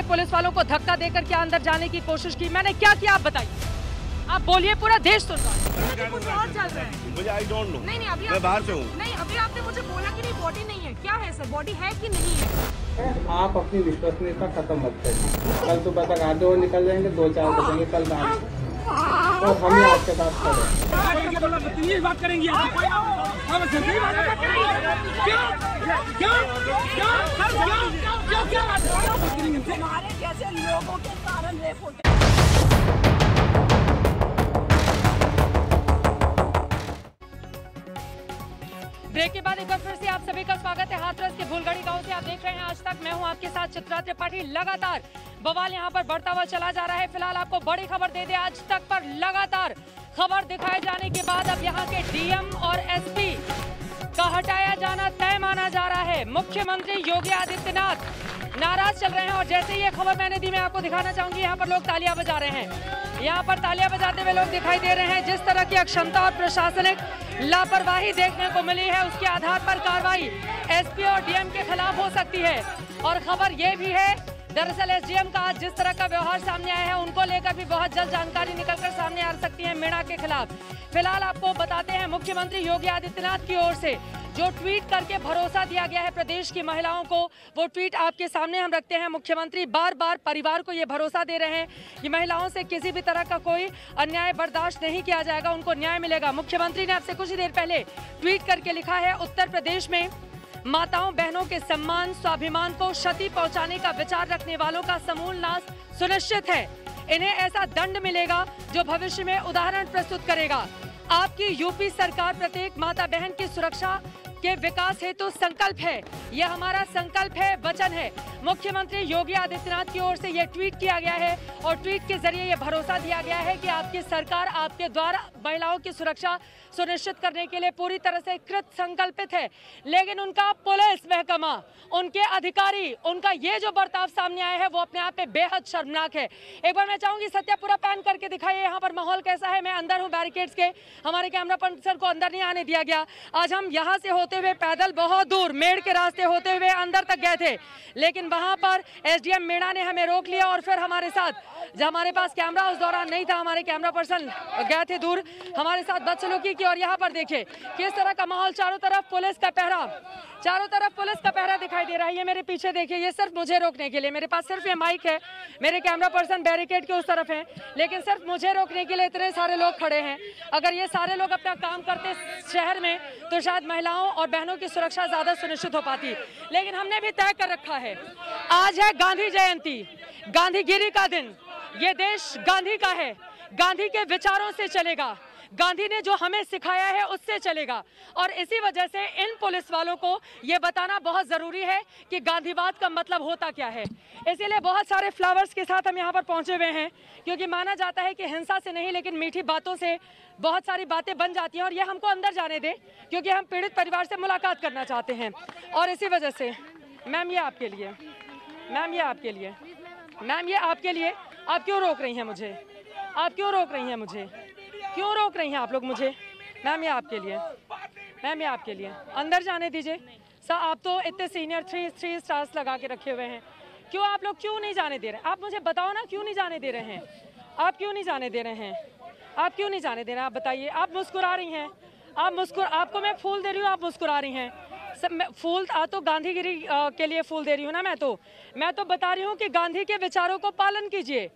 Police वालों को धक्का देकर क्या अंदर जाने की कोशिश की? मैंने क्या किया आप बताइए, आप बोलिए, पूरा देश सुन रहा है। कुछ और चल रहा है, मुझे आई डोंट नो। नहीं अभी मैं बाहर से हूँ। नहीं अभी आपने मुझे बोला कि नहीं बॉडी नहीं है, क्या है सर, बॉडी है कि नहीं है? आप अपनी विश्वसनीयता खत्म मत करिए। कल सुबह तक आधे और निकल जाएंगे, 2-4 बजेंगे कल रात और हम ही आपके साथ खड़े। बात करेंगे हमारे जैसे लोगों के कारण रेप होते। ब्रेक के बाद एक बार फिर से आप सभी का स्वागत है। हाथरस के भूलगढ़ी गांव से आप देख रहे हैं आज तक। मैं हूं आपके साथ चित्रा त्रिपाठी। लगातार बवाल यहां पर बढ़ता हुआ चला जा रहा है। फिलहाल आपको बड़ी खबर दे दे, आज तक पर लगातार खबर दिखाए जाने के बाद अब यहां के डीएम और एसपी का हटाया जाना तय माना जा रहा है। मुख्यमंत्री योगी आदित्यनाथ नाराज चल रहे हैं और जैसे ही ये खबर मैंने दी मैं आपको दिखाना चाहूंगी। यहाँ पर लोग तालियां बजा रहे हैं, यहाँ पर तालियां बजाते हुए लोग दिखाई दे रहे हैं। जिस तरह की अक्षमता और प्रशासनिक लापरवाही देखने को मिली है उसके आधार पर कार्रवाई एसपी और डीएम के खिलाफ हो सकती है। और खबर ये भी है, दरअसल एसडीएम का आज जिस तरह का व्यवहार सामने आया है उनको लेकर भी बहुत जल्द जानकारी निकलकर सामने आ सकती है मीणा के खिलाफ। फिलहाल आपको बताते हैं मुख्यमंत्री योगी आदित्यनाथ की ओर से जो ट्वीट करके भरोसा दिया गया है प्रदेश की महिलाओं को, वो ट्वीट आपके सामने हम रखते हैं। मुख्यमंत्री बार बार परिवार को ये भरोसा दे रहे हैं कि महिलाओं से किसी भी तरह का कोई अन्याय बर्दाश्त नहीं किया जाएगा, उनको न्याय मिलेगा। मुख्यमंत्री ने आपसे कुछ ही देर पहले ट्वीट करके लिखा है, उत्तर प्रदेश में माताओं बहनों के सम्मान स्वाभिमान को क्षति पहुंचाने का विचार रखने वालों का समूल नाश सुनिश्चित है। इन्हें ऐसा दंड मिलेगा जो भविष्य में उदाहरण प्रस्तुत करेगा। आपकी यूपी सरकार प्रत्येक माता बहन की सुरक्षा के विकास हेतु संकल्प है, यह हमारा संकल्प है, वचन है। मुख्यमंत्री योगी आदित्यनाथ की ओर से यह ट्वीट किया गया है और ट्वीट के जरिए यह भरोसा दिया गया है कि आपकी सरकार आपके द्वारा महिलाओं की सुरक्षा सुनिश्चित करने के लिए पूरी तरह से कृत संकल्पित है। लेकिन उनका पुलिस महकमा, उनके अधिकारी, उनका ये जो बर्ताव सामने आया है वो अपने आप में बेहद शर्मनाक है। एक बार मैं चाहूंगी सत्या पूरा पैन करके दिखाइए यहाँ पर माहौल कैसा है। मैं अंदर हूँ बैरिकेड्स के, हमारे कैमरा पर्सन को अंदर नहीं आने दिया गया। आज हम यहाँ से होते हुए पैदल बहुत दूर मेड़ के रास्ते होते हुए अंदर तक गए थे, लेकिन वहां पर एसडीएम मीणा ने हमें रोक लिया और फिर हमारे साथ, जब हमारे पास कैमरा उस दौरान नहीं था, हमारे कैमरा पर्सन गए थे दूर, हमारे साथ बदसलूकी की। और यहाँ पर देखिए किस तरह का माहौल, चारों तरफ पुलिस का पहरा, चारों तरफ पुलिस का पहरा दिखाई दे रहा है। ये मेरे पीछे देखिए, ये सिर्फ मुझे रोकने के लिए, मेरे पास सिर्फ ये माइक है, मेरे कैमरा पर्सन बैरिकेड के उस तरफ हैं, लेकिन सिर्फ मुझे रोकने के लिए इतने सारे लोग खड़े हैं। अगर ये सारे लोग अपना काम करते शहर में तो शायद महिलाओं और बहनों की सुरक्षा ज्यादा सुनिश्चित हो पाती। लेकिन हमने भी तय कर रखा है, आज है गांधी जयंती, गांधीगिरी का दिन, ये देश गांधी का है, गांधी के विचारों से चलेगा, गांधी ने जो हमें सिखाया है उससे चलेगा। और इसी वजह से इन पुलिस वालों को ये बताना बहुत ज़रूरी है कि गांधीवाद का मतलब होता क्या है। इसीलिए बहुत सारे फ्लावर्स के साथ हम यहाँ पर पहुँचे हुए हैं, क्योंकि माना जाता है कि हिंसा से नहीं लेकिन मीठी बातों से बहुत सारी बातें बन जाती हैं। और ये हमको अंदर जाने दे, क्योंकि हम पीड़ित परिवार से मुलाकात करना चाहते हैं। और इसी वजह से मैम ये आपके लिए, मैम ये आपके लिए, मैम ये आपके लिए, आप क्यों रोक रही हैं मुझे, आप क्यों रोक रही हैं मुझे, क्यों रोक रही हैं आप लोग मुझे? मैम ये आपके लिए, मैम ये आपके लिए, अंदर जाने दीजिए। सर आप तो इतने सीनियर 3 स्टार्स लगा के रखे हुए हैं, क्यों आप लोग क्यों नहीं जाने दे रहे? आप मुझे बताओ ना, क्यों नहीं जाने दे रहे हैं? आप क्यों नहीं जाने दे रहे हैं? आप क्यों नहीं जाने दे रहे हैं? आप बताइए। आप मुस्कुरा रही हैं, आपको मैं फूल दे रही हूँ, आप मुस्कुरा रही हैं। सब फूल तो गांधीगिरी के लिए फूल दे रही हूँ ना। मैं तो बता रही हूँ कि गांधी के विचारों को पालन कीजिए।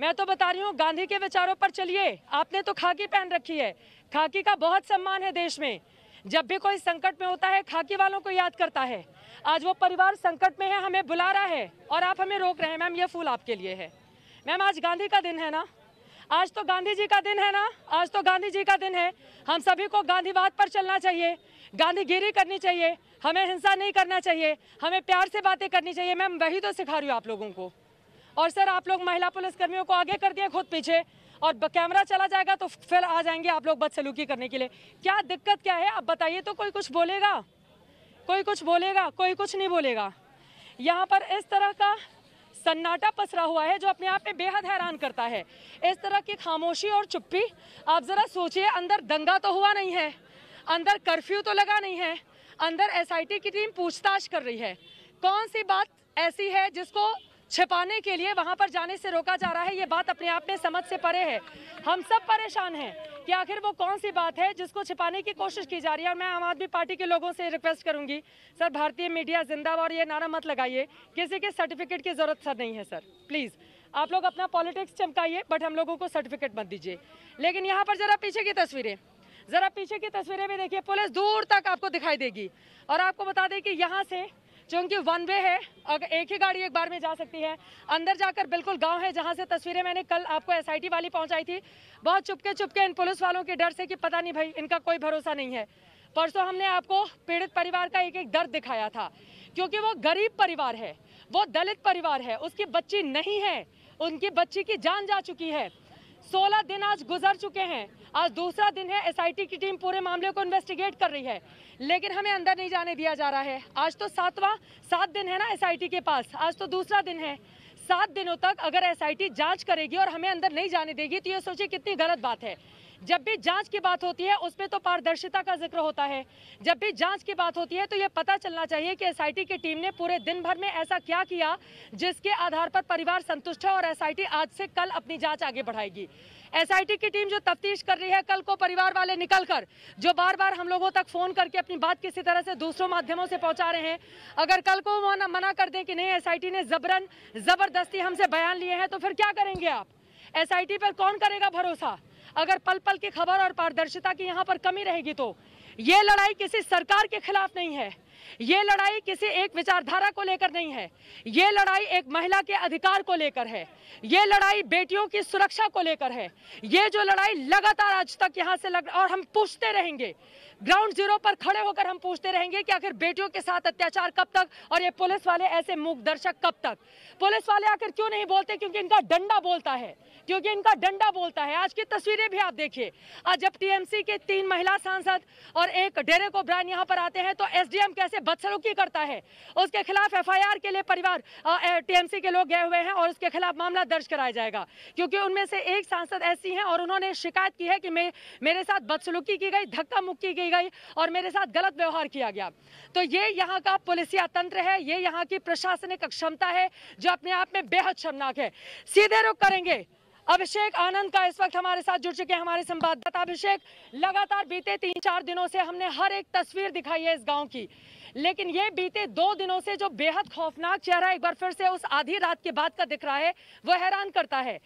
मैं तो बता रही हूँ गांधी के विचारों पर चलिए। आपने तो खाकी पहन रखी है, खाकी का बहुत सम्मान है देश में। जब भी कोई संकट में होता है खाकी वालों को याद करता है। आज वो परिवार संकट में है, हमें बुला रहा है और आप हमें रोक रहे हैं। मैम ये फूल आपके लिए है। मैम आज गांधी का दिन है ना, आज तो गांधी जी का दिन है ना, आज तो गांधी जी का दिन है। हम सभी को गांधीवाद पर चलना चाहिए, गांधीगिरी करनी चाहिए, हमें हिंसा नहीं करना चाहिए, हमें प्यार से बातें करनी चाहिए। मैम वही तो सिखा रही हूँ आप लोगों को। और सर आप लोग महिला पुलिसकर्मियों को आगे कर दिए खुद पीछे, और कैमरा चला जाएगा तो फिर आ जाएंगे आप लोग बदसलूकी करने के लिए। क्या दिक्कत क्या है आप बताइए तो। कोई कुछ बोलेगा, कोई कुछ बोलेगा, कोई कुछ नहीं बोलेगा। यहाँ पर इस तरह का सन्नाटा पसरा हुआ है जो अपने आप में बेहद हैरान करता है। इस तरह की खामोशी और चुप्पी, आप जरा सोचिए, अंदर दंगा तो हुआ नहीं है, अंदर कर्फ्यू तो लगा नहीं है, अंदर एसआईटी की टीम पूछताछ कर रही है। कौन सी बात ऐसी है जिसको छिपाने के लिए वहां पर जाने से रोका जा रहा है। ये बात अपने आप में समझ से परे है। हम सब परेशान हैं कि आखिर वो कौन सी बात है जिसको छिपाने की कोशिश की जा रही है। और मैं आम आदमी पार्टी के लोगों से रिक्वेस्ट करूंगी, सर भारतीय मीडिया जिंदाबाद, और ये नारा मत लगाइए, किसी के सर्टिफिकेट की जरूरत सर नहीं है सर। प्लीज आप लोग अपना पॉलिटिक्स चमकाइए, बट हम लोगों को सर्टिफिकेट मत दीजिए। लेकिन यहाँ पर जरा पीछे की तस्वीरें भी देखिए, पुलिस दूर तक आपको दिखाई देगी। और आपको बता दें कि यहाँ से चूंकि वन वे है, अगर एक ही गाड़ी एक बार में जा सकती है। अंदर जाकर बिल्कुल गांव है जहां से तस्वीरें मैंने कल आपको एसआईटी वाली पहुंचाई थी। बहुत चुपके इन पुलिस वालों के डर से कि पता नहीं भाई इनका कोई भरोसा नहीं है। परसों हमने आपको पीड़ित परिवार का एक दर्द दिखाया था, क्योंकि वो गरीब परिवार है, वो दलित परिवार है, उसकी बच्ची नहीं है, उनकी बच्ची की जान जा चुकी है। 16 दिन आज गुजर चुके हैं, आज दूसरा दिन है। एसआईटी की टीम पूरे मामले को इन्वेस्टिगेट कर रही है, लेकिन हमें अंदर नहीं जाने दिया जा रहा है। आज तो 7 दिन है ना एसआईटी के पास, आज तो दूसरा दिन है। 7 दिनों तक अगर एसआईटी जांच करेगी और हमें अंदर नहीं जाने देगी तो ये सोचिए कितनी गलत बात है। जब भी जांच की बात होती है उसमें तो पारदर्शिता का जिक्र होता है। जब भी जांच की बात होती है तो ये पता चलना चाहिए कि एसआईटी की टीम ने पूरे दिन भर में ऐसा क्या किया जिसके आधार पर परिवार संतुष्ट है और एसआईटी आज से कल अपनी जांच आगे बढ़ाएगी। एसआईटी की टीम जो तफ्तीश कर रही है, कल को परिवार वाले निकलकर जो बार बार हम लोगों तक फोन करके अपनी बात किसी तरह से दूसरों माध्यमों से पहुंचा रहे हैं, अगर कल को वो मना कर दें कि नहीं एसआईटी ने जबरदस्ती हमसे बयान लिए हैं, तो फिर क्या करेंगे आप? एसआईटी पर कौन करेगा भरोसा? अगर पल पल की खबर और पारदर्शिता की यहाँ पर कमी रहेगी तो ये लड़ाई किसी सरकार के खिलाफ नहीं है, ये लड़ाई किसी एक विचारधारा को लेकर नहीं है, ये लड़ाई एक महिला के अधिकार को लेकर है, ये लड़ाई बेटियों की सुरक्षा को लेकर है। ये जो लड़ाई लगातार आज तक यहाँ से और हम पूछते रहेंगे, ग्राउंड जीरो पर खड़े होकर हम पूछते रहेंगे कि आखिर बेटियों के साथ अत्याचार कब तक, और ये पुलिस वाले ऐसे मूक दर्शक कब तक? पुलिस वाले आखिर क्यों नहीं बोलते? क्योंकि इनका डंडा बोलता है, क्योंकि इनका डंडा बोलता है। आज की तस्वीरें भी आप देखिए, आज जब टीएमसी के 3 महिला सांसद और एक डेरेक ओब्रायन यहाँ पर आते हैं तो एसडीएम कैसे बदसलूकी करता है, उसके खिलाफ एफआईआर के लिए परिवार टीएमसी के लोग गए हुए हैं और उसके खिलाफ मामला दर्ज कराया जाएगा, क्योंकि उनमें से एक सांसद ऐसी हैं और उन्होंने शिकायत की है कि मेरे साथ बदसलूकी की गई, धक्का मुक्की की गई और मेरे साथ गलत व्यवहार किया गया। तो ये यहाँ का पुलिसिया तंत्र है, ये यहाँ की प्रशासनिक क्षमता है जो अपने आप में बेहद शर्मनाक है। सीधे रुख करेंगे अभिषेक आनंद का इस वक्त हमारे साथ जुड़ चुके हैं हमारे संवाददाता। अभिषेक, लगातार बीते 3-4 दिनों से हमने हर एक तस्वीर दिखाई है इस गांव की, लेकिन ये बीते 2 दिनों से जो बेहद खौफनाक चेहरा एक बार फिर से उस आधी रात के बाद का दिख रहा है वो हैरान करता है।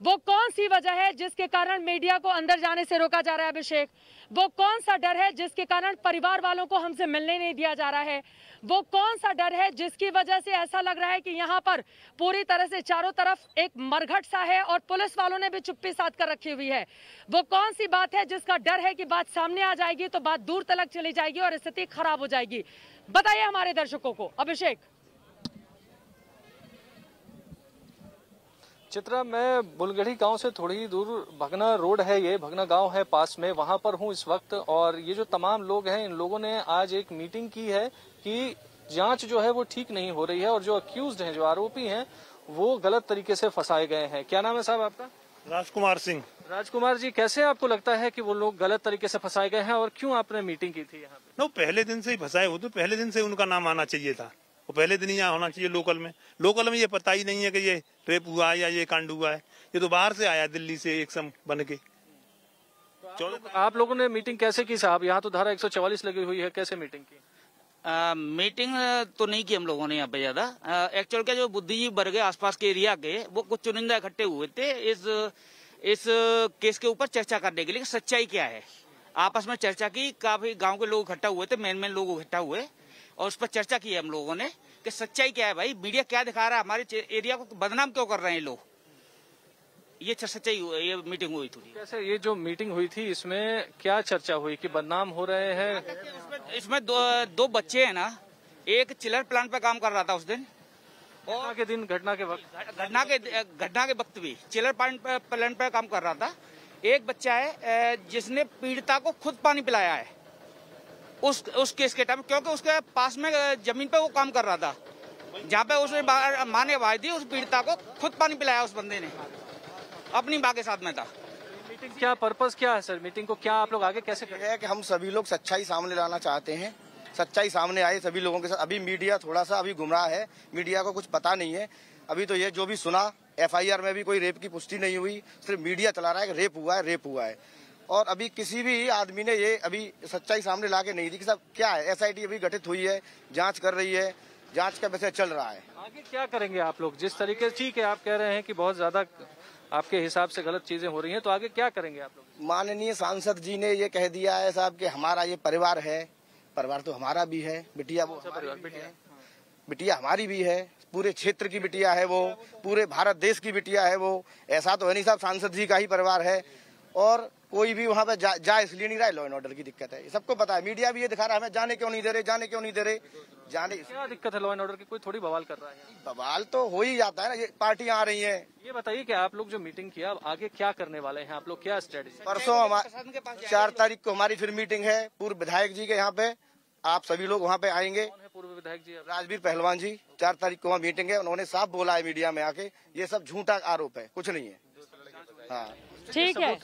वो कौन सी वजह है जिसके कारण मीडिया को अंदर जाने से रोका जा रहा है? अभिषेक, वो कौन सा डर है जिसके कारण परिवार वालों को हमसे मिलने नहीं दिया जा रहा है? वो कौन सा डर है जिसकी वजह से ऐसा लग रहा है कि यहाँ पर पूरी तरह से चारों तरफ एक मरघट सा है और पुलिस वालों ने भी चुप्पी साध कर रखी हुई है? वो कौन सी बात है जिसका डर है कि बात सामने आ जाएगी तो बात दूर तक चली जाएगी और स्थिति खराब हो जाएगी? बताइए हमारे दर्शकों को अभिषेक। चित्रा, मैं बुलगढ़ी गांव से थोड़ी दूर भगना रोड है, ये भगना गांव है पास में, वहां पर हूं इस वक्त। और ये जो तमाम लोग हैं, इन लोगों ने आज एक मीटिंग की है कि जांच जो है वो ठीक नहीं हो रही है और जो अक्यूज्ड हैं, जो आरोपी हैं, वो गलत तरीके से फंसाए गए हैं। क्या नाम है साहब आपका? राजकुमार सिंह। राजकुमार जी, कैसे आपको लगता है कि वो लोग गलत तरीके से फंसाए गए हैं और क्यों आपने मीटिंग की थी यहाँ पे? पहले दिन से ही फंसाए हो, तो पहले दिन से उनका नाम आना चाहिए था, वो पहले दिन ही यहाँ होना चाहिए। लोकल में ये पता ही नहीं है कि ये रेप हुआ है या ये कांड हुआ है। ये तो बाहर से आया, दिल्ली से एक सम बन के। आप लोगों ने मीटिंग कैसे की साहब? यहाँ तो धारा 144 लगी हुई है, कैसे मीटिंग की? मीटिंग तो नहीं की हम लोगों ने यहाँ पे ज्यादा। एक्चुअल के जो बुद्धिजीवी वर्ग है आसपास के एरिया के, वो कुछ चुनिंदा इकट्ठे हुए थे इस केस के ऊपर चर्चा करने के लिए सच्चाई क्या है। आपस में चर्चा की, काफी गांव के लोग इकट्ठा हुए थे, मेन लोग इकट्ठा हुए और उस पर चर्चा की है हम लोगों ने कि सच्चाई क्या है भाई, मीडिया क्या दिखा रहा है, हमारे एरिया को बदनाम क्यों कर रहे हैं लोग। ये सच्चाई, ये मीटिंग हुई थी। कैसे ये जो मीटिंग हुई थी इसमें क्या चर्चा हुई कि बदनाम हो रहे हैं? इसमें दो बच्चे हैं ना, एक चिलर प्लांट पे काम कर रहा था उस दिन, और के दिन घटना के वक्त भी चिलर प्लांट पे काम कर रहा था। एक बच्चा है जिसने पीड़िता को खुद पानी पिलाया है उस केस के टाइम, क्योंकि उसके पास में जमीन पे वो काम कर रहा था, जहाँ पे उसने माँ ने आवाज दी, उस पीड़िता को खुद पानी पिलाया उस बंदे ने, अपनी माँ के साथ में था। मीटिंग क्या पर्पस क्या है सर? मीटिंग को क्या आप लोग आगे कैसे करें? है कि हम सभी लोग सच्चाई सामने लाना चाहते हैं, सच्चाई सामने आए सभी लोगों के साथ। अभी मीडिया थोड़ा सा अभी गुमराह है, मीडिया को कुछ पता नहीं है। अभी तो ये जो भी सुना, FIR में भी कोई रेप की पुष्टि नहीं हुई, सिर्फ मीडिया चला रहा है कि रेप हुआ है। और अभी किसी भी आदमी ने ये अभी सच्चाई सामने ला के नहीं दी कि सब क्या है। SIT अभी गठित हुई है, जांच कर रही है, जांच का विषय चल रहा है। आगे क्या करेंगे आप लोग? जिस तरीके से ठीक है आप कह रहे हैं कि बहुत ज्यादा आपके हिसाब से गलत चीजें हो रही हैं, तो आगे क्या करेंगे आप लोग? माननीय सांसद जी ने ये कह दिया है साहब कि हमारा ये परिवार है, परिवार तो हमारा भी है, बिटिया वो बिटिया हमारी भी है, पूरे क्षेत्र की बिटिया है वो, पूरे भारत देश की बिटिया है वो। ऐसा तो है नहीं साहब, सांसद जी का ही परिवार है और कोई भी वहाँ पे जा इसलिए नहीं रहा है, लॉ एंड ऑर्डर की दिक्कत है, सबको पता है। मीडिया भी ये दिखा रहा है, हमें जाने क्यों नहीं दे रहे, जाने क्या दिक्कत है लॉ एंड ऑर्डर की? कोई थोड़ी बवाल कर रहा है? बवाल तो हो ही जाता है ना, ये पार्टियां आ रही हैं। ये बताइए कि आप लोग जो मीटिंग किया, अब आगे क्या करने वाले हैं आप लोग? क्या स्ट्रेटेजी? परसों 4 तारीख को हमारी फिर मीटिंग है पूर्व विधायक जी के यहाँ पे, आप सभी लोग वहाँ पे आएंगे। कौन है पूर्व विधायक जी? राजवीर पहलवान जी, 4 तारीख को वहाँ मीटिंग है। उन्होंने साफ बोला है मीडिया में आके, ये सब झूठा आरोप है, कुछ नहीं है। हाँ ठीक है,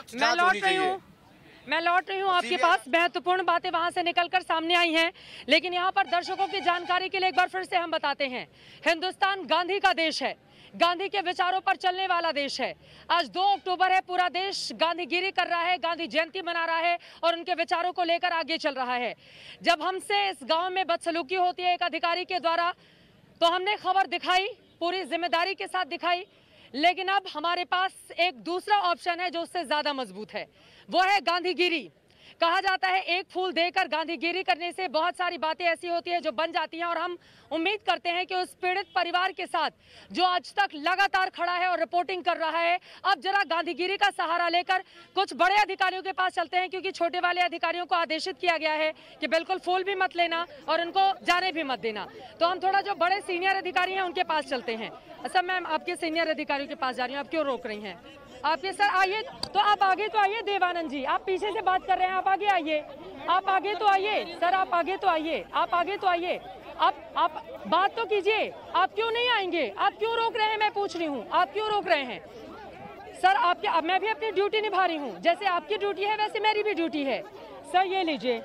मैं लौट रही हूँ आपके पास। महत्वपूर्ण बातें वहां से निकलकर सामने आई हैं, लेकिन यहाँ पर दर्शकों की जानकारी के लिए एक बार फिर से हम बताते हैं, हिंदुस्तान गांधी का देश है, गांधी के विचारों पर चलने वाला देश है। आज 2 अक्टूबर है, पूरा देश गांधीगिरी कर रहा है, गांधी जयंती मना रहा है और उनके विचारों को लेकर आगे चल रहा है। जब हमसे इस गांव में बदसलूकी होती है एक अधिकारी के द्वारा, तो हमने खबर दिखाई, पूरी जिम्मेदारी के साथ दिखाई, लेकिन अब हमारे पास एक दूसरा ऑप्शन है जो उससे ज्यादा मजबूत है, वो है गांधीगिरी। कहा जाता है एक फूल देकर गांधीगिरी करने से बहुत सारी बातें ऐसी होती है जो बन जाती हैं, और हम उम्मीद करते हैं कि उस पीड़ित परिवार के साथ जो आज तक लगातार खड़ा है और रिपोर्टिंग कर रहा है, अब जरा गांधीगिरी का सहारा लेकर कुछ बड़े अधिकारियों के पास चलते हैं, क्योंकि छोटे वाले अधिकारियों को आदेशित किया गया है कि बिल्कुल फूल भी मत लेना और उनको जाने भी मत देना। तो हम थोड़ा जो बड़े सीनियर अधिकारी हैं उनके पास चलते हैं। अच्छा मैम, आपके सीनियर अधिकारियों के पास जा रही हूँ, आप क्यों रोक रही हैं? आपके सर आइए, तो आप आगे तो आइए। देवानंद जी, आप पीछे से बात कर रहे हैं, आप आगे आइए, आप आगे तो आइए सर, आप आगे तो आइए, आप आगे तो आइए, आप बात तो कीजिए। आप क्यों नहीं आएंगे? आप क्यों रोक रहे हैं? मैं पूछ रही हूँ, आप क्यों रोक रहे हैं? सर आपके, अब मैं भी अपनी ड्यूटी निभा रही हूँ, जैसे आपकी ड्यूटी है वैसे मेरी भी ड्यूटी है। सर ये लीजिए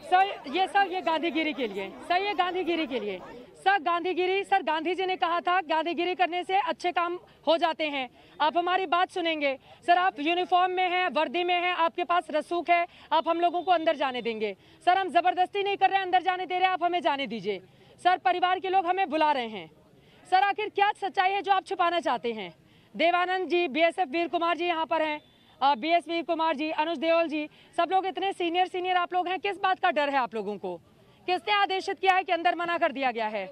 सर, ये गांधीगिरी के लिए सर, ये गांधीगिरी के लिए सर, गांधीगिरी सर, गांधी जी ने कहा था गांधीगिरी करने से अच्छे काम हो जाते हैं। आप हमारी बात सुनेंगे सर, आप यूनिफॉर्म में हैं, वर्दी में हैं, आपके पास रसूख है, आप हम लोगों को अंदर जाने देंगे? सर हम जबरदस्ती नहीं कर रहे हैं, अंदर जाने दे रहे हैं, आप हमें जाने दीजिए। सर परिवार के लोग हमें बुला रहे हैं। सर आखिर क्या सच्चाई है जो आप छुपाना चाहते हैं? देवानंद जी, BSF वीर कुमार जी यहाँ पर हैं, BS वीर कुमार जी, अनुज देओल जी, सब लोग इतने सीनियर आप लोग हैं, किस बात का डर है आप लोगों को? किसने आदेशित किया है कि अंदर मना कर दिया गया है?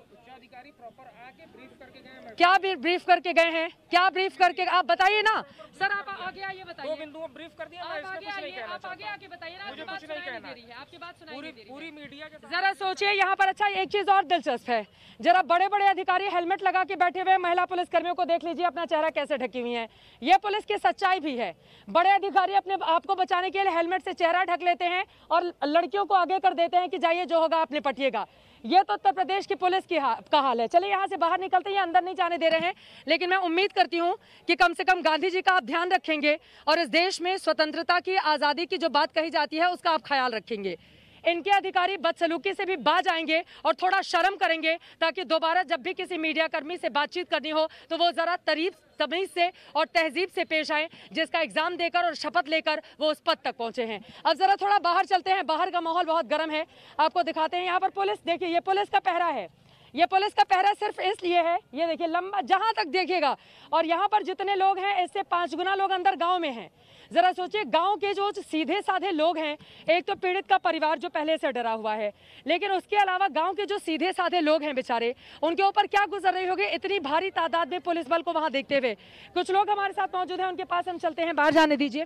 क्या ब्रीफ करके गए हैं? क्या ब्रीफ करके, आप बताइए ना सर, आप आगे आइए, बताइए। 2 बिंदुओं ब्रीफ कर दिया, मैं इसमें कुछ नहीं कहना आप आगे आके बताइए ना, मुझे कुछ नहीं कहना। आपकी बात सुनाई नहीं दे रही है। पूरी मीडिया के जरा सोचिए यहाँ पर। अच्छा एक चीज और दिलचस्प है, जरा बड़े बड़े अधिकारी हेलमेट लगा के बैठे हुए महिला पुलिस कर्मियों को देख लीजिए, अपना चेहरा कैसे ढकी हुई है। ये पुलिस की सच्चाई भी है। बड़े अधिकारी अपने आप को बचाने के लिए हेलमेट से चेहरा ढक लेते हैं और लड़कियों को आगे कर देते हैं कि जाइए जो होगा आप निपटिएगा। ये तो उत्तर प्रदेश की पुलिस का हाल है। चलिए यहाँ से बाहर निकलते हैं, अंदर नहीं जाने दे रहे हैं, लेकिन मैं उम्मीद करती हूँ कि कम से कम गांधी जी का आप ध्यान रखेंगे और इस देश में स्वतंत्रता की, आज़ादी की जो बात कही जाती है उसका आप ख्याल रखेंगे। इनके अधिकारी बदसलूकी से भी बाज आएंगे और थोड़ा शर्म करेंगे, ताकि दोबारा जब भी किसी मीडिया कर्मी से बातचीत करनी हो तो वो जरा तमीज से और तहजीब से पेश आए, जिसका एग्जाम देकर और शपथ लेकर वो उस पद तक पहुंचे हैं। अब जरा थोड़ा बाहर चलते हैं, बाहर का माहौल बहुत गर्म है, आपको दिखाते हैं। यहाँ पर पुलिस, देखिए ये पुलिस का पहरा है, ये पुलिस का पहरा सिर्फ इसलिए है, ये देखिए लंबा जहां तक देखिएगा, और यहाँ पर जितने लोग हैं इससे 5 गुना लोग अंदर गांव में हैं। जरा सोचिए, गांव के जो सीधे साधे लोग हैं, एक तो पीड़ित का परिवार जो पहले से डरा हुआ है, लेकिन उसके अलावा गांव के जो सीधे साधे लोग हैं बेचारे, उनके ऊपर क्या गुजर रही होगी इतनी भारी तादाद में पुलिस बल को वहां देखते हुए। कुछ लोग हमारे साथ मौजूद हैं, उनके पास हम चलते हैं, बाहर जाने दीजिए,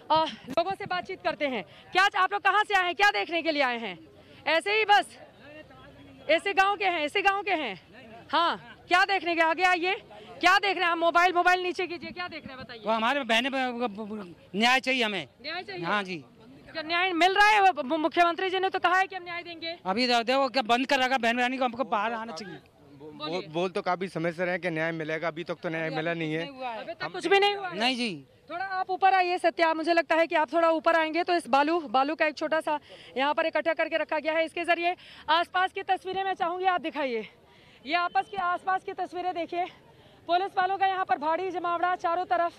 लोगों से बातचीत करते हैं। क्या आप लोग कहाँ से आए हैं, क्या देखने के लिए आए हैं? ऐसे ही बस, ऐसे गाँव के हैं, ऐसे गाँव के हैं? हाँ, क्या देखने के? आगे आइए, क्या देख रहे हैं आप? मोबाइल नीचे कीजिए, क्या देख रहे हैं बताइए? वो हमारे बहने न्याय चाहिए हमें। न्याय चाहिए? हाँ जी। क्या न्याय मिल रहा है? मुख्यमंत्री जी ने तो कहा है कि हम न्याय देंगे। अभी देखो क्या बंद कर रखा बहन बहनी को, हमको बाहर आना चाहिए। बोल तो काफी समय से रहे कि न्याय मिलेगा, अभी तक तो न्याय मिला नहीं है। अभी तक कुछ भी नहीं हुआ है? नहीं जी। थोड़ा आप ऊपर आइए सत्या, मुझे लगता है कि आप थोड़ा ऊपर आएंगे तो इस बालू का एक छोटा सा यहाँ पर इकट्ठा करके रखा गया है, इसके जरिए आसपास की तस्वीरें मैं चाहूंगी आप दिखाइए। ये आपस के आसपास की तस्वीरें देखिए, पुलिस वालों का यहाँ पर भारी जमावड़ा चारों तरफ,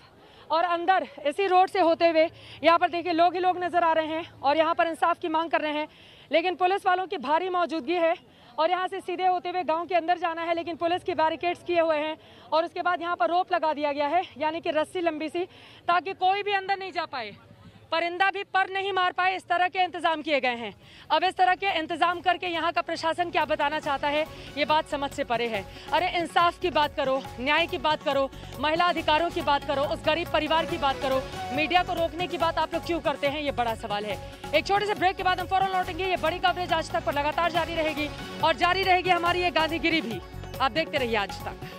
और अंदर इसी रोड से होते हुए यहाँ पर देखिए लोग ही लोग नजर आ रहे हैं और यहाँ पर इंसाफ की मांग कर रहे हैं। लेकिन पुलिस वालों की भारी मौजूदगी है और यहाँ से सीधे होते हुए गांव के अंदर जाना है, लेकिन पुलिस की बैरिकेड्स किए हुए हैं और उसके बाद यहाँ पर रोप लगा दिया गया है, यानी कि रस्सी लंबी सी, ताकि कोई भी अंदर नहीं जा पाए, परिंदा भी पर नहीं मार पाए। इस तरह के इंतजाम किए गए हैं। अब इस तरह के इंतजाम करके यहाँ का प्रशासन क्या बताना चाहता है, ये बात समझ से परे है। अरे इंसाफ की बात करो, न्याय की बात करो, महिला अधिकारों की बात करो, उस गरीब परिवार की बात करो, मीडिया को रोकने की बात आप लोग क्यों करते हैं, ये बड़ा सवाल है। एक छोटे से ब्रेक के बाद हम फौरन लौटेंगे। ये बड़ी कवरेज आज तक पर लगातार जारी रहेगी और जारी रहेगी हमारी ये गांधीगिरी भी। आप देखते रहिए आज तक।